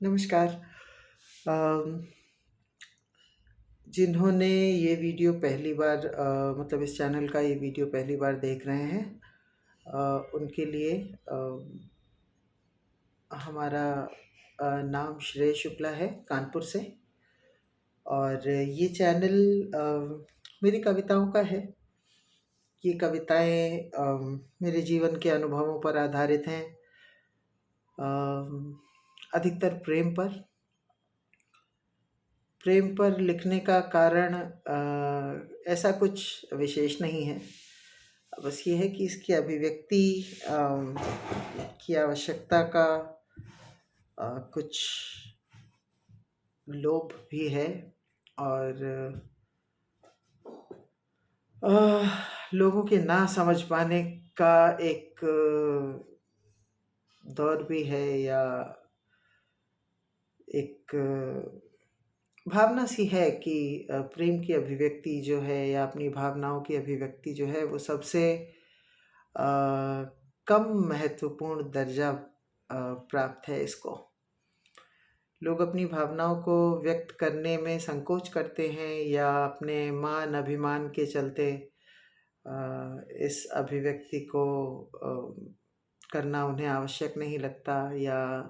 नमस्कार। अम, जिन्होंने ये वीडियो पहली बार मतलब इस चैनल का ये वीडियो पहली बार देख रहे हैं, उनके लिए हमारा नाम श्रेय शुक्ला है कानपुर से। और ये चैनल मेरी कविताओं का है। ये कविताएं मेरे जीवन के अनुभवों पर आधारित हैं, अधिकतर प्रेम पर लिखने का कारण ऐसा कुछ विशेष नहीं है। बस ये है कि इसकी अभिव्यक्ति की आवश्यकता का कुछ लोभ भी है। और लोगों के ना समझ पाने का एक दौर भी है, या एक भावना सी है कि प्रेम की अभिव्यक्ति जो है या अपनी भावनाओं की अभिव्यक्ति जो है वो सबसे कम महत्वपूर्ण दर्जा प्राप्त है इसको। लोग अपनी भावनाओं को व्यक्त करने में संकोच करते हैं, या अपने मान अभिमान के चलते इस अभिव्यक्ति को करना उन्हें आवश्यक नहीं लगता, या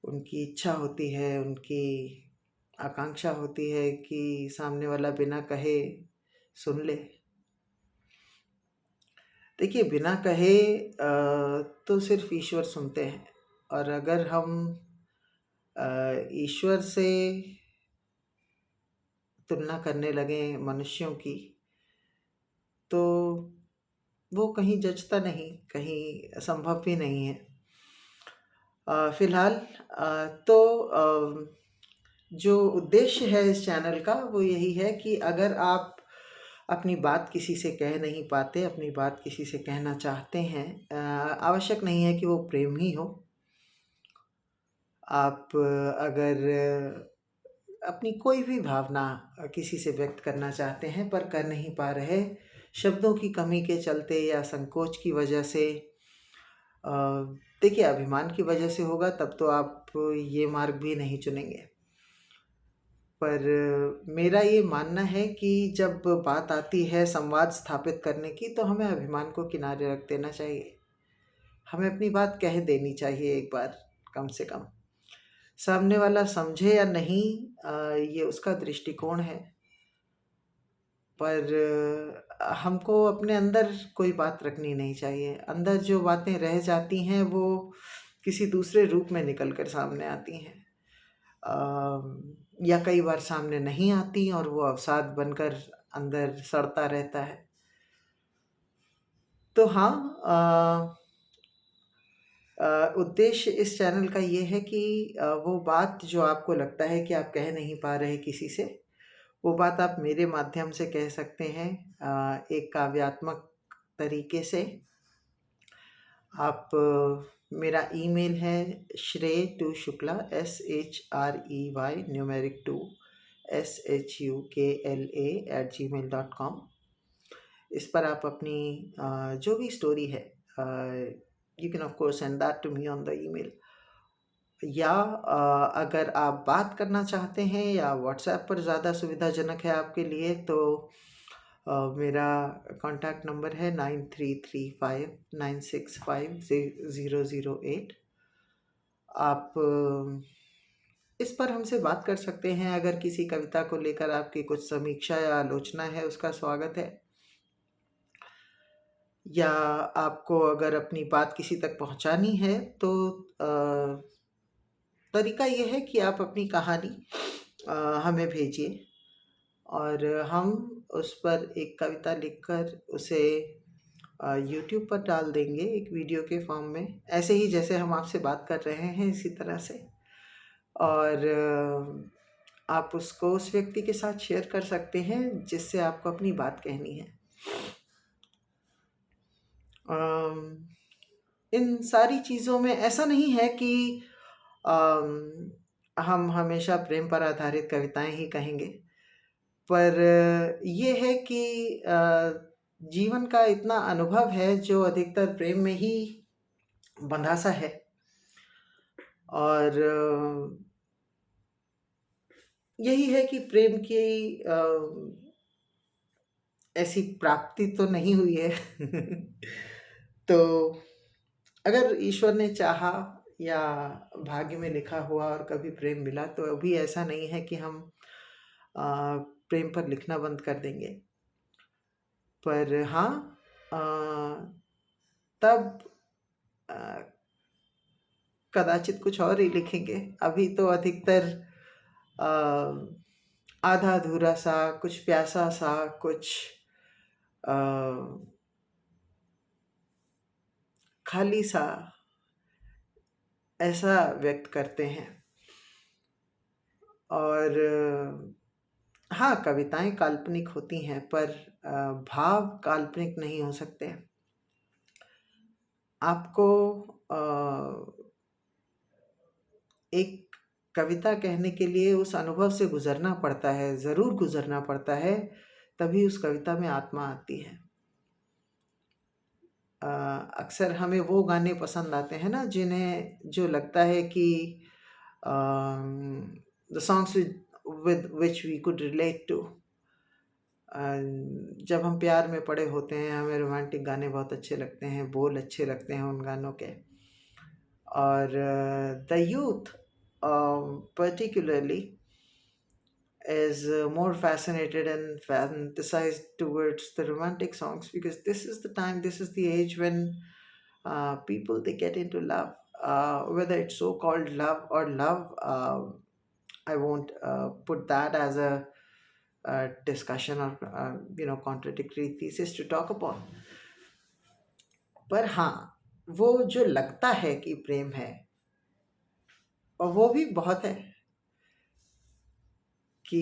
उनकी इच्छा होती है, उनकी आकांक्षा होती है कि सामने वाला बिना कहे सुन ले। देखिए, बिना कहे तो सिर्फ ईश्वर सुनते हैं। और अगर हम ईश्वर से तुलना करने लगे मनुष्यों की, तो वो कहीं जचता नहीं, कहीं संभव भी नहीं है। फिलहाल तो जो उद्देश्य है इस चैनल का वो यही है कि अगर आप अपनी बात किसी से कह नहीं पाते, अपनी बात किसी से कहना चाहते हैं, आवश्यक नहीं है कि वो प्रेम ही हो। आप अगर अपनी कोई भी भावना किसी से व्यक्त करना चाहते हैं पर कर नहीं पा रहे, शब्दों की कमी के चलते या संकोच की वजह से, देखिए अभिमान की वजह से होगा तब तो आप ये मार्ग भी नहीं चुनेंगे। पर मेरा ये मानना है कि जब बात आती है संवाद स्थापित करने की, तो हमें अभिमान को किनारे रख देना चाहिए। हमें अपनी बात कह देनी चाहिए एक बार, कम से कम। सामने वाला समझे या नहीं, ये उसका दृष्टिकोण है। पर हमको अपने अंदर कोई बात रखनी नहीं चाहिए। अंदर जो बातें रह जाती हैं वो किसी दूसरे रूप में निकल कर सामने आती हैं, या कई बार सामने नहीं आती और वो अवसाद बनकर अंदर सड़ता रहता है। तो हाँ, उद्देश्य इस चैनल का ये है कि वो बात जो आपको लगता है कि आप कह नहीं पा रहे किसी से, वो बात आप मेरे माध्यम से कह सकते हैं, एक काव्यात्मक तरीके से। आप मेरा ईमेल है shrey2shukla SHREY न्यूमेरिक 2 SHUKLA@gmail.com। इस पर आप अपनी जो भी स्टोरी है, you can of course send that to me on the email. या अगर आप बात करना चाहते हैं या व्हाट्सएप पर ज़्यादा सुविधाजनक है आपके लिए, तो मेरा कॉन्टैक्ट नंबर है 9335965008। आप इस पर हमसे बात कर सकते हैं। अगर किसी कविता को लेकर आपकी कुछ समीक्षा या आलोचना है, उसका स्वागत है। या आपको अगर अपनी बात किसी तक पहुंचानी है, तो तरीका ये है कि आप अपनी कहानी हमें भेजिए और हम उस पर एक कविता लिखकर उसे यूट्यूब पर डाल देंगे एक वीडियो के फॉर्म में, ऐसे ही जैसे हम आपसे बात कर रहे हैं इसी तरह से। और आप उसको उस व्यक्ति के साथ शेयर कर सकते हैं जिससे आपको अपनी बात कहनी है। इन सारी चीज़ों में ऐसा नहीं है कि हम हमेशा प्रेम पर आधारित कविताएं ही कहेंगे, पर ये है कि जीवन का इतना अनुभव है जो अधिकतर प्रेम में ही बंधा सा है। और यही है कि प्रेम की ऐसी प्राप्ति तो नहीं हुई है। तो अगर ईश्वर ने चाहा या भाग्य में लिखा हुआ और कभी प्रेम मिला, तो अभी ऐसा नहीं है कि हम प्रेम पर लिखना बंद कर देंगे। पर हाँ, अ, तब अ, कदाचित कुछ और ही लिखेंगे। अभी तो अधिकतर अ, आधा अधूरा सा, कुछ प्यासा सा, कुछ अ, खाली सा, ऐसा व्यक्त करते हैं। और हाँ, कविताएं काल्पनिक होती हैं, पर भाव काल्पनिक नहीं हो सकते। आपको एक कविता कहने के लिए उस अनुभव से गुजरना पड़ता है, ज़रूर गुजरना पड़ता है, तभी उस कविता में आत्मा आती है। अक्सर हमें वो गाने पसंद आते हैं ना, जिन्हें जो लगता है कि the songs with which we could relate to. जब हम प्यार में पड़े होते हैं, हमें रोमांटिक गाने बहुत अच्छे लगते हैं, बोल अच्छे लगते हैं उन गानों के। और the youth particularly is more fascinated and fantasized towards the romantic songs, because this is the time, this is the age when people, they get into love, whether it's so called love or love. I won't put that as a discussion or contradictory thesis to talk upon. पर हाँ, वो जो लगता है कि प्रेम है, और वो भी बहुत है कि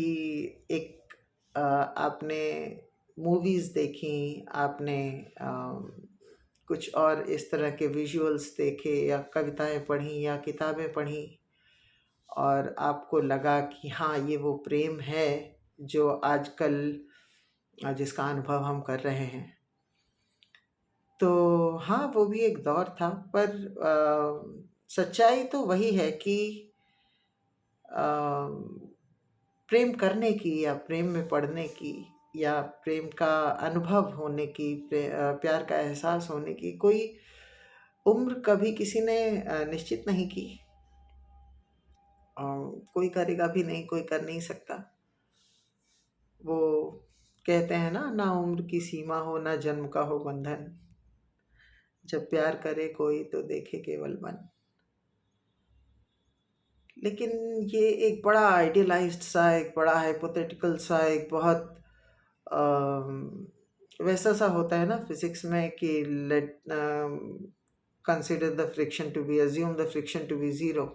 एक आपने मूवीज़ देखी, आपने कुछ और इस तरह के विजुअल्स देखे, या कविताएं पढ़ी, या किताबें पढ़ी, और आपको लगा कि हाँ, ये वो प्रेम है जो आजकल जिसका अनुभव हम कर रहे हैं। तो हाँ, वो भी एक दौर था, पर सच्चाई तो वही है कि प्रेम करने की, या प्रेम में पड़ने की, या प्रेम का अनुभव होने की, प्यार का एहसास होने की कोई उम्र कभी किसी ने निश्चित नहीं की। कोई करेगा भी नहीं, कोई कर नहीं सकता। वो कहते हैं ना उम्र की सीमा हो, ना जन्म का हो बंधन, जब प्यार करे कोई तो देखे केवल मन। लेकिन ये एक बड़ा आइडियलाइज्ड सा, एक बड़ा हाइपोथेटिकल सा, एक बहुत वैसा सा होता है ना फिजिक्स में कि let consider the friction to be, assume the friction to be zero.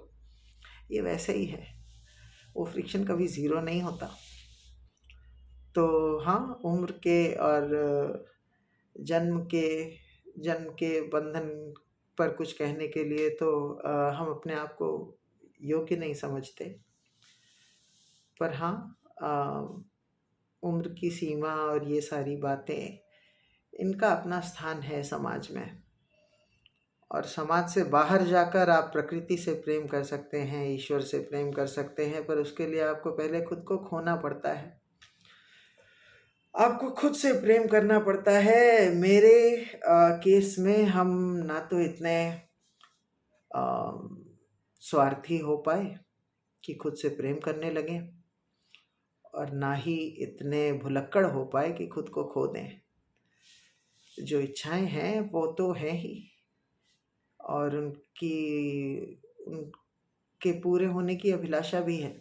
ये वैसे ही है, वो फ्रिक्शन कभी ज़ीरो नहीं होता। तो हाँ, उम्र के और जन्म के बंधन पर कुछ कहने के लिए तो हम अपने आप को योग्य नहीं समझते। पर हाँ, उम्र की सीमा और ये सारी बातें, इनका अपना स्थान है समाज में। और समाज से बाहर जाकर आप प्रकृति से प्रेम कर सकते हैं, ईश्वर से प्रेम कर सकते हैं, पर उसके लिए आपको पहले खुद को खोना पड़ता है। आपको खुद से प्रेम करना पड़ता है। मेरे केस में हम ना तो इतने स्वार्थी हो पाए कि खुद से प्रेम करने लगे, और ना ही इतने भुलक्कड़ हो पाए कि खुद को खो दें। जो इच्छाएं हैं वो तो हैं ही, और उनके पूरे होने की अभिलाषा भी है।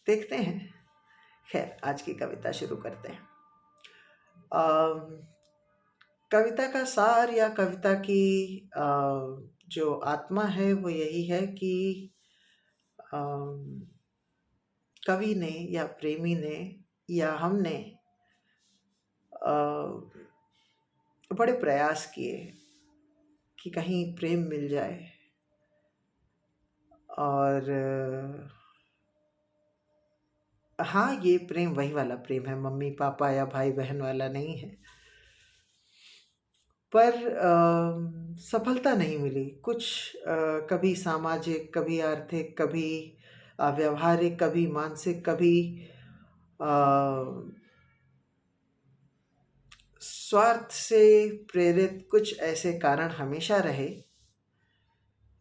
देखते हैं। खैर, आज की कविता शुरू करते हैं। कविता का सार, या कविता की जो आत्मा है, वो यही है कि कवि ने, या प्रेमी ने, या हमने बड़े प्रयास किए कि कहीं प्रेम मिल जाए। और हाँ, ये प्रेम वही वाला प्रेम है, मम्मी पापा या भाई बहन वाला नहीं है। पर सफलता नहीं मिली। कुछ कभी सामाजिक, कभी आर्थिक, कभी व्यावहारिक, कभी मानसिक, कभी अ, स्वार्थ से प्रेरित कुछ ऐसे कारण हमेशा रहे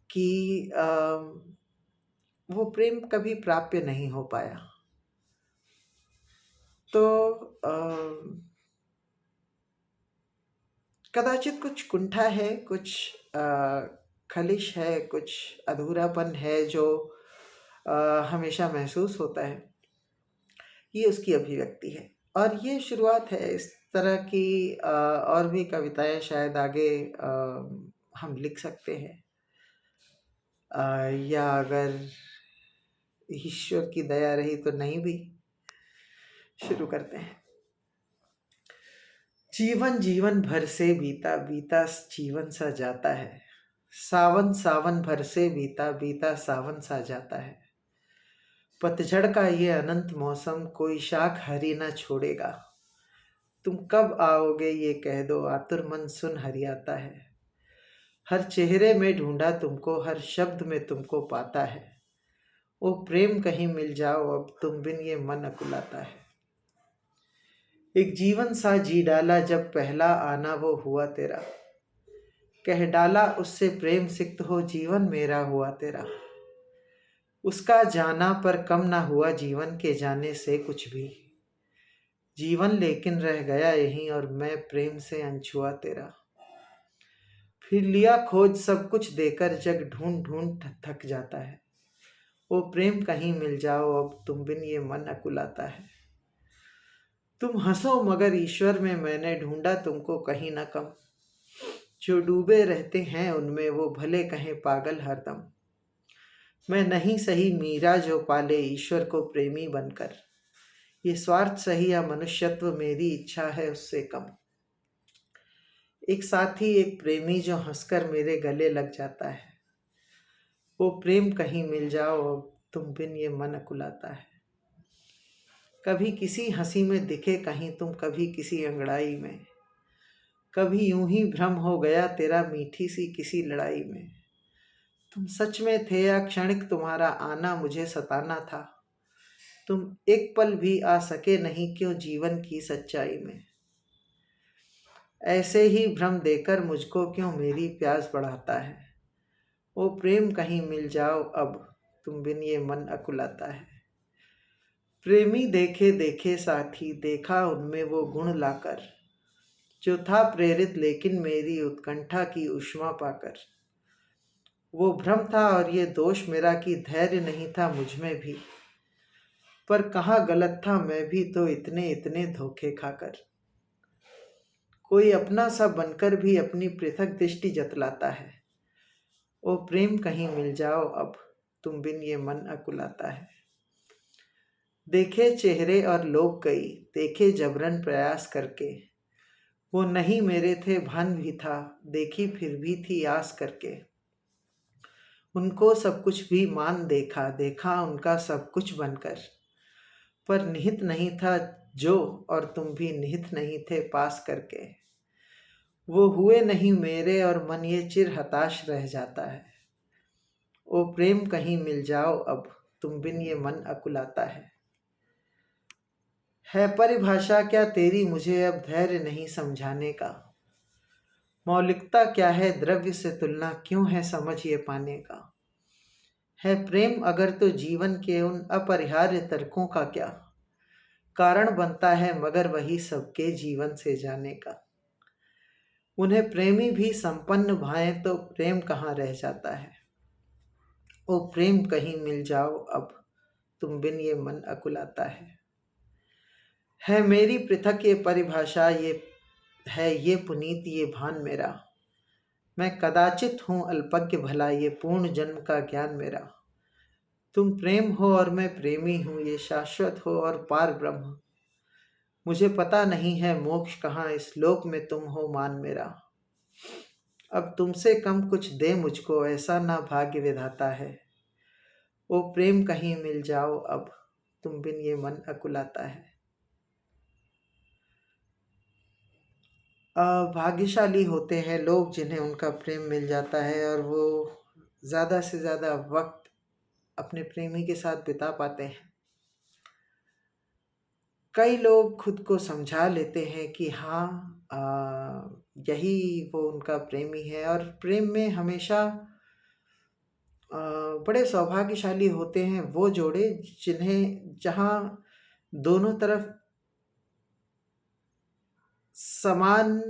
कि वो प्रेम कभी प्राप्य नहीं हो पाया। तो कदाचित कुछ कुंठा है, कुछ खलिश है, कुछ अधूरापन है जो हमेशा महसूस होता है। ये उसकी अभिव्यक्ति है और ये शुरुआत है। इस तरह की और भी कविताएं शायद आगे हम लिख सकते हैं, या अगर ईश्वर की दया रही तो नहीं भी। शुरू करते हैं। जीवन जीवन भर से बीता बीता जीवन सा जाता है। सावन सावन भर से बीता बीता सावन सा जाता है। पतझड़ का ये अनंत मौसम कोई शाख हरी न छोड़ेगा। तुम कब आओगे ये कह दो, आतुर मन सुन हरियाता है। हर चेहरे में ढूंढा तुमको, हर शब्द में तुमको पाता है। ओ प्रेम कहीं मिल जाओ अब, तुम बिन ये मन अकुलाता है। एक जीवन सा जी डाला जब पहला आना वो हुआ तेरा। कह डाला उससे प्रेम सिक्त हो, जीवन मेरा हुआ तेरा। उसका जाना पर कम ना हुआ जीवन के जाने से कुछ भी। जीवन लेकिन रह गया यहीं और मैं प्रेम से अनछुआ तेरा। फिर लिया खोज सब कुछ देकर, जग ढूंढ ढूंढ थक जाता है। वो प्रेम कहीं मिल जाओ अब, तुम बिन ये मन अकुलाता है। तुम हंसो मगर ईश्वर में मैंने ढूंढा तुमको कहीं न कम। जो डूबे रहते हैं उनमें वो भले कहें पागल हरदम। मैं नहीं सही मीरा जो पाले ईश्वर को प्रेमी बनकर। ये स्वार्थ सही या मनुष्यत्व, मेरी इच्छा है उससे कम। एक साथी एक प्रेमी जो हंसकर मेरे गले लग जाता है। वो प्रेम कहीं मिल जाओ अब, तुम बिन ये मन अकुलाता है। कभी किसी हंसी में दिखे कहीं तुम, कभी किसी अंगड़ाई में। कभी यूं ही भ्रम हो गया तेरा मीठी सी किसी लड़ाई में। तुम सच में थे या क्षणिक तुम्हारा आना मुझे सताना था। तुम एक पल भी आ सके नहीं क्यों जीवन की सच्चाई में। ऐसे ही भ्रम देकर मुझको क्यों मेरी प्यास बढ़ाता है। वो प्रेम कहीं मिल जाओ अब, तुम बिन ये मन अकुलाता है। प्रेमी देखे देखे साथी, देखा उनमें वो गुण लाकर। जो था प्रेरित लेकिन मेरी उत्कंठा की उष्मा पाकर। वो भ्रम था और ये दोष मेरा कि धैर्य नहीं था मुझ में भी। पर कहाँ गलत था मैं भी तो इतने इतने धोखे खाकर। कोई अपना सा बनकर भी अपनी पृथक दृष्टि जतलाता है। ओ प्रेम कहीं मिल जाओ अब, तुम बिन ये मन अकुलाता है। देखे चेहरे और लोग कई, देखे जबरन प्रयास करके। वो नहीं मेरे थे भान भी था, देखी फिर भी थी आस करके। उनको सब कुछ भी मान देखा, देखा उनका सब कुछ बनकर। पर निहित नहीं था जो, और तुम भी निहित नहीं थे पास करके। वो हुए नहीं मेरे और मन ये चिर हताश रह जाता है। ओ प्रेम कहीं मिल जाओ अब, तुम बिन ये मन अकुलाता है परिभाषा क्या तेरी मुझे अब धैर्य नहीं समझाने का। मौलिकता क्या है द्रव्य से तुलना क्यों है समझ ये पाने का। है प्रेम अगर तो जीवन के उन अपरिहार्य तर्कों का क्या कारण बनता है, मगर वही सबके जीवन से जाने का। उन्हें प्रेमी भी संपन्न भाएं तो प्रेम कहाँ रह जाता है। ओ प्रेम कहीं मिल जाओ अब, तुम बिन ये मन अकुलाता है मेरी पृथक ये परिभाषा, ये है ये पुनीत ये भान मेरा। मैं कदाचित हूँ अल्पज्ञ भला, ये पूर्ण जन्म का ज्ञान मेरा। तुम प्रेम हो और मैं प्रेमी हूँ, ये शाश्वत हो और पार ब्रह्म। मुझे पता नहीं है मोक्ष कहाँ, इस लोक में तुम हो मान मेरा। अब तुमसे कम कुछ दे मुझको, ऐसा ना भाग्य विधाता है। वो प्रेम कहीं मिल जाओ अब, तुम बिन ये मन अकुलाता है। भाग्यशाली होते हैं लोग जिन्हें उनका प्रेम मिल जाता है और वो ज़्यादा से ज़्यादा वक्त अपने प्रेमी के साथ बिता पाते हैं। कई लोग खुद को समझा लेते हैं कि हाँ, यही वो उनका प्रेमी है, और प्रेम में हमेशा बड़े सौभाग्यशाली होते हैं वो जोड़े जहाँ दोनों तरफ समान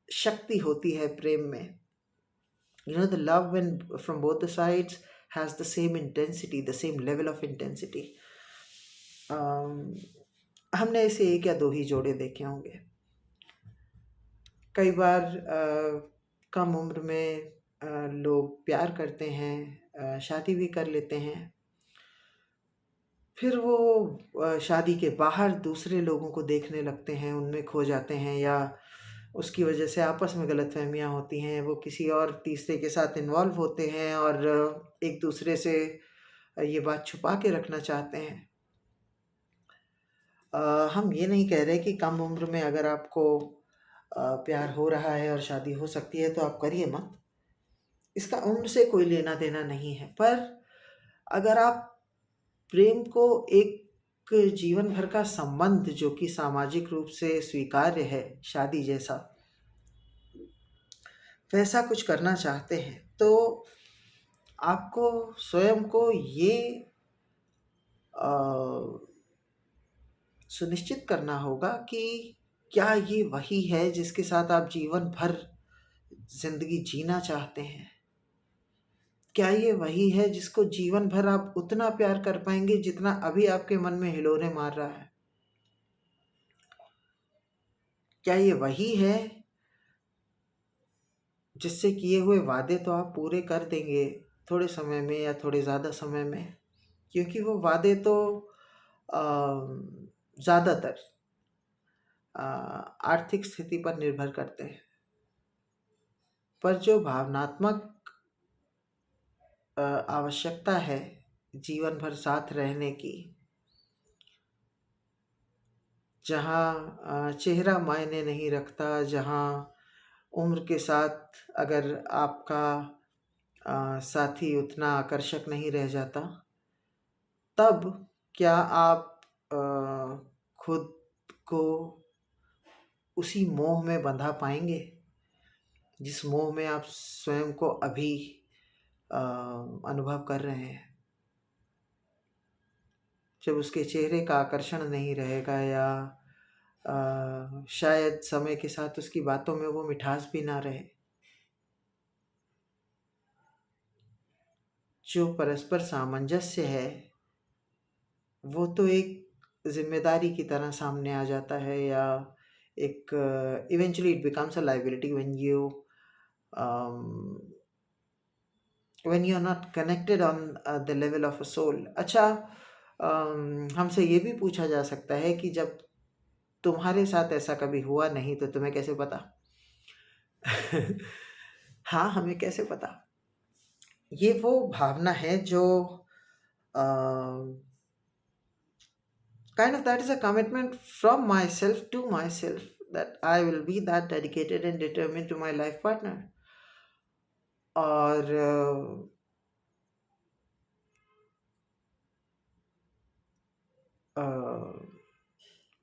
शक्ति होती है प्रेम में। The love when from both the sides has the same intensity, the same level of intensity. हमने ऐसे एक या दो ही जोड़े देखे होंगे। कई बार कम उम्र में लोग प्यार करते हैं, शादी भी कर लेते हैं, फिर वो शादी के बाहर दूसरे लोगों को देखने लगते हैं, उनमें खो जाते हैं, या उसकी वजह से आपस में गलतफहमियाँ होती हैं, वो किसी और तीसरे के साथ इन्वॉल्व होते हैं और एक दूसरे से ये बात छुपा के रखना चाहते हैं। हम ये नहीं कह रहे कि कम उम्र में अगर आपको प्यार हो रहा है और शादी हो सकती है तो आप करिए मत, इसका उम्र से कोई लेना देना नहीं है। पर अगर आप प्रेम को एक जीवन भर का संबंध, जो कि सामाजिक रूप से स्वीकार्य है, शादी जैसा, वैसा कुछ करना चाहते हैं, तो आपको स्वयं को ये सुनिश्चित करना होगा कि क्या ये वही है जिसके साथ आप जीवन भर जिंदगी जीना चाहते हैं? क्या ये वही है जिसको जीवन भर आप उतना प्यार कर पाएंगे जितना अभी आपके मन में हिलोरे मार रहा है? क्या ये वही है जिससे किए हुए वादे तो आप पूरे कर देंगे थोड़े समय में या थोड़े ज़्यादा समय में? क्योंकि वो वादे तो ज़्यादातर आर्थिक स्थिति पर निर्भर करते हैं, पर जो भावनात्मक आवश्यकता है जीवन भर साथ रहने की, जहाँ चेहरा मायने नहीं रखता, जहाँ उम्र के साथ अगर आपका साथी उतना आकर्षक नहीं रह जाता, तब क्या आप खुद को उसी मोह में बंधा पाएंगे जिस मोह में आप स्वयं को अभी अनुभव कर रहे हैं? जब उसके चेहरे का आकर्षण नहीं रहेगा, या शायद समय के साथ उसकी बातों में वो मिठास भी ना रहे, जो परस्पर सामंजस्य है वो तो एक जिम्मेदारी की तरह सामने आ जाता है, या एक eventually it becomes a liability when you are not connected on the level of a soul. अच्छा, हमसे ये भी पूछा जा सकता है कि जब तुम्हारे साथ ऐसा कभी हुआ नहीं तो तुम्हें कैसे पता? हाँ, हमें कैसे पता? ये वो भावना है जो kind of, that is a commitment from myself to myself, that I will be that dedicated and determined to my life partner. और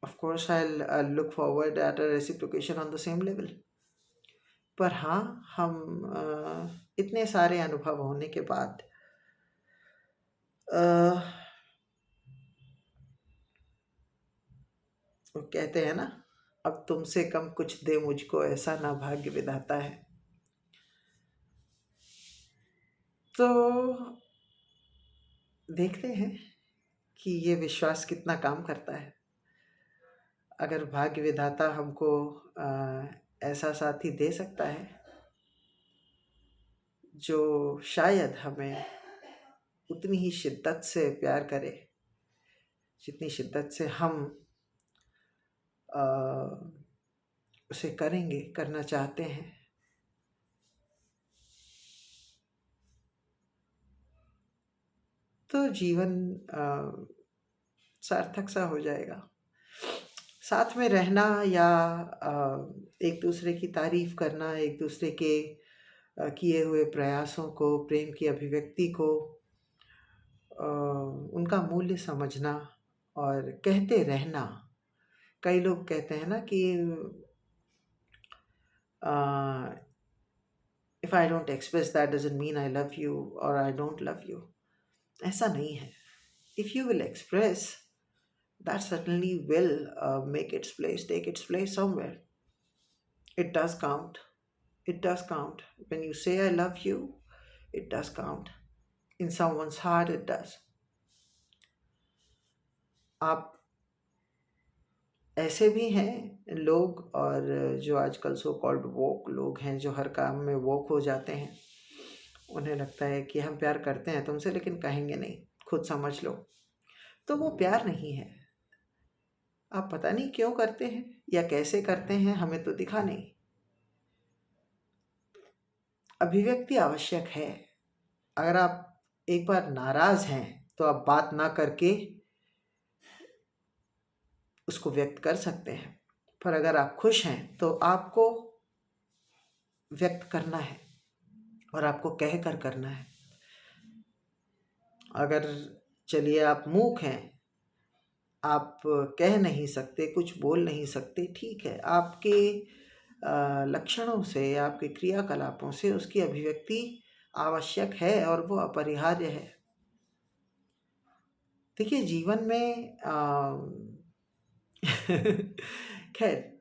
of course I'll look forward at a reciprocation on the same level. पर हाँ, हम इतने सारे अनुभव होने के बाद वो कहते हैं ना, अब तुमसे कम कुछ दे मुझको, ऐसा ना भाग्य विधाता है। तो देखते हैं कि ये विश्वास कितना काम करता है। अगर भाग्य विधाता हमको ऐसा साथी दे सकता है जो शायद हमें उतनी ही शिद्दत से प्यार करे जितनी शिद्दत से हम उसे करना चाहते हैं, तो जीवन सार्थक सा हो जाएगा। साथ में रहना या एक दूसरे की तारीफ करना, एक दूसरे के किए हुए प्रयासों को, प्रेम की अभिव्यक्ति को, उनका मूल्य समझना और कहते रहना। कई लोग कहते हैं ना कि if I don't express that doesn't mean I love you और आई डोंट लव यू। ऐसा नहीं है। If you will express, that certainly will take its place somewhere. It does count. It does count. When you say I love you, it does count. In someone's heart, it does. आप ऐसे भी हैं लोग, और जो आजकल so called वोक लोग हैं, जो हर काम में वोक हो जाते हैं। उन्हें लगता है कि हम प्यार करते हैं तुमसे, लेकिन कहेंगे नहीं, खुद समझ लो। तो वो प्यार नहीं है। आप पता नहीं क्यों करते हैं या कैसे करते हैं, हमें तो दिखा नहीं। अभिव्यक्ति आवश्यक है। अगर आप एक बार नाराज हैं तो आप बात ना करके उसको व्यक्त कर सकते हैं, पर अगर आप खुश हैं तो आपको व्यक्त करना है और आपको कह कर करना है। अगर चलिए आप मूक हैं, आप कह नहीं सकते, कुछ बोल नहीं सकते, ठीक है। आपके लक्षणों से, आपके क्रियाकलापों से उसकी अभिव्यक्ति आवश्यक है और वो अपरिहार्य है। देखिए जीवन में खैर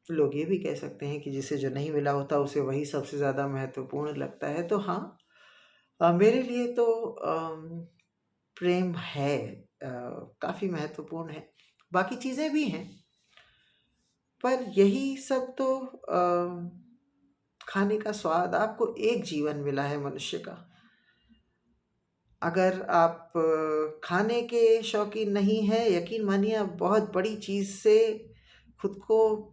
लोग ये भी कह सकते हैं कि जिसे जो नहीं मिला होता उसे वही सबसे ज़्यादा महत्वपूर्ण लगता है। तो हाँ, मेरे लिए तो प्रेम है, काफ़ी महत्वपूर्ण है। बाकी चीज़ें भी हैं, पर यही सब तो खाने का स्वाद। आपको एक जीवन मिला है मनुष्य का। अगर आप खाने के शौकीन नहीं हैं, यकीन मानिए आप बहुत बड़ी चीज़ से खुद को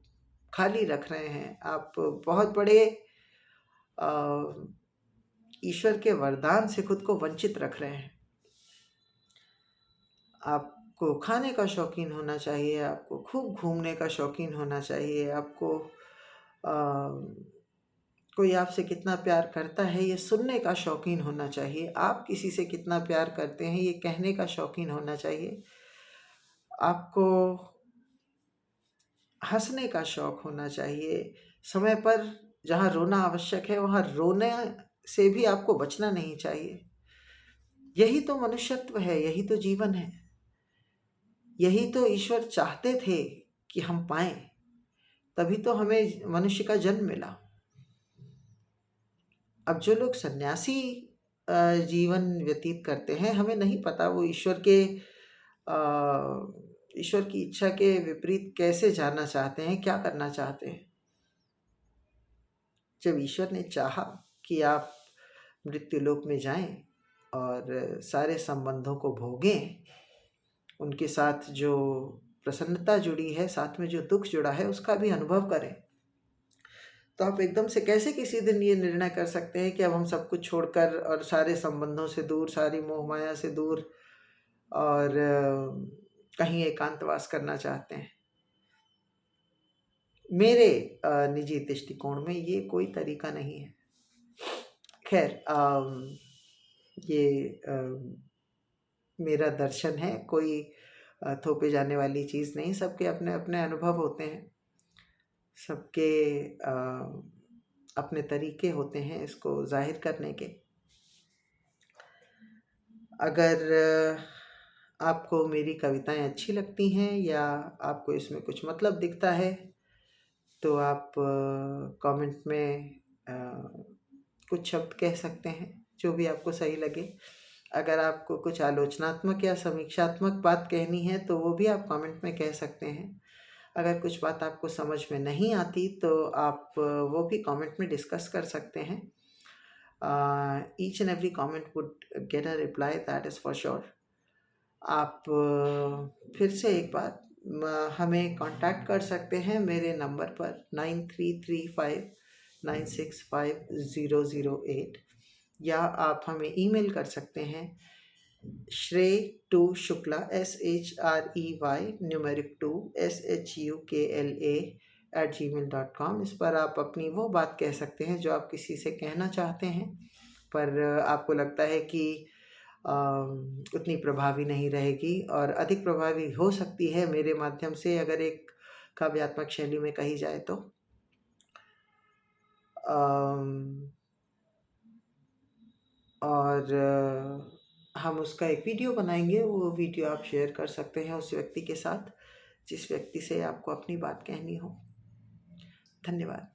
खाली रख रहे हैं। आप बहुत बड़े ईश्वर के वरदान से खुद को वंचित रख रहे हैं। आपको खाने का शौकीन होना चाहिए, आपको खूब घूमने का शौकीन होना चाहिए, आपको कोई आपसे कितना प्यार करता है ये सुनने का शौकीन होना चाहिए। आप किसी से कितना प्यार करते हैं ये कहने का शौकीन होना चाहिए। आपको हंसने का शौक होना चाहिए। समय पर जहाँ रोना आवश्यक है वहाँ रोने से भी आपको बचना नहीं चाहिए। यही तो मनुष्यत्व है, यही तो जीवन है, यही तो ईश्वर चाहते थे कि हम पाएं। तभी तो हमें मनुष्य का जन्म मिला। अब जो लोग सन्यासी जीवन व्यतीत करते हैं, हमें नहीं पता वो ईश्वर की इच्छा के विपरीत कैसे जाना चाहते हैं, क्या करना चाहते हैं। जब ईश्वर ने चाहा कि आप मृत्युलोक में जाएं और सारे संबंधों को भोगें, उनके साथ जो प्रसन्नता जुड़ी है, साथ में जो दुख जुड़ा है, उसका भी अनुभव करें, तो आप एकदम से कैसे किसी दिन ये निर्णय कर सकते हैं कि अब हम सब कुछ छोड़कर और सारे संबंधों से दूर, सारी मोह माया से दूर और कहीं एकांतवास करना चाहते हैं। मेरे निजी दृष्टिकोण में ये कोई तरीका नहीं है। खैर ये मेरा दर्शन है, कोई थोपे जाने वाली चीज़ नहीं। सबके अपने अपने अनुभव होते हैं, सबके अपने तरीके होते हैं इसको जाहिर करने के। अगर आपको मेरी कविताएं अच्छी लगती हैं या आपको इसमें कुछ मतलब दिखता है तो आप कमेंट में कुछ शब्द कह सकते हैं, जो भी आपको सही लगे। अगर आपको कुछ आलोचनात्मक या समीक्षात्मक बात कहनी है तो वो भी आप कमेंट में कह सकते हैं। अगर कुछ बात आपको समझ में नहीं आती तो आप वो भी कमेंट में डिस्कस कर सकते हैं। Each and every comment would get a reply, that is for sure. आप फिर से एक बार हमें कांटेक्ट कर सकते हैं मेरे नंबर पर 9335965008, या आप हमें ईमेल कर सकते हैं Shrey to Shukla SHREY numeric 2 SHUKLA @gmail.com। इस पर आप अपनी वो बात कह सकते हैं जो आप किसी से कहना चाहते हैं, पर आपको लगता है कि उतनी प्रभावी नहीं रहेगी और अधिक प्रभावी हो सकती है मेरे माध्यम से, अगर एक काव्यात्मक शैली में कही जाए तो। और हम उसका एक वीडियो बनाएंगे, वो वीडियो आप शेयर कर सकते हैं उस व्यक्ति के साथ जिस व्यक्ति से आपको अपनी बात कहनी हो। धन्यवाद।